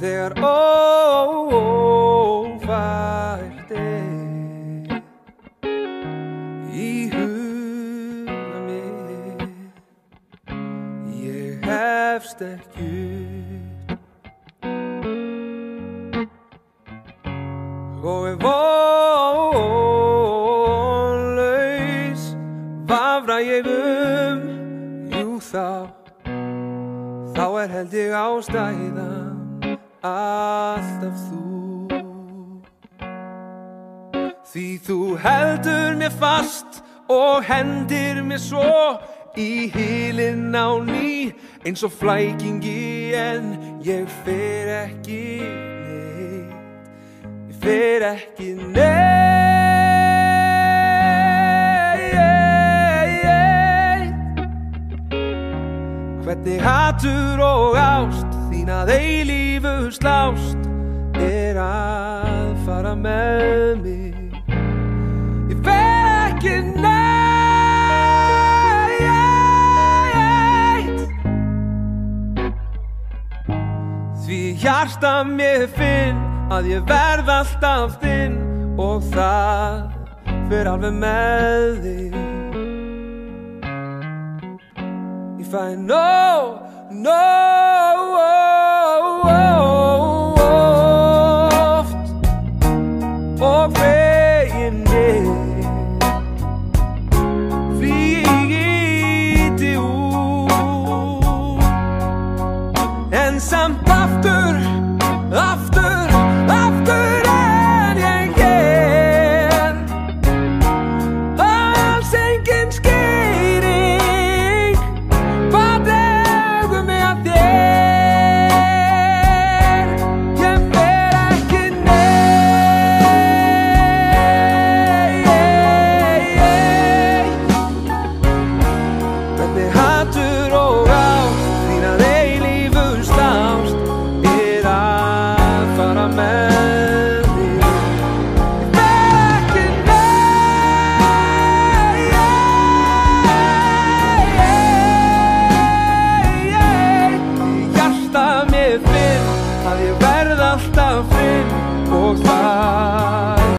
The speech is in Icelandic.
þegar ófært í huga mér. Ég hefst ekki og vonlaus vafra ég jú þá held ég ástæðan alltaf þú. Því þú heldur mér fast og hendir mér svo í hylinn á ný eins og flækingi, en ég fer ekki neitt, ég fer ekki neitt. Hvernig hatur og ást þín að eilífu slást að fara með mig. Ég fer ekki neitt, því hjarta mér finn að ég verð alltaf þinn og það fer alveg með þig. If I know oft og fegin flýti út, en samt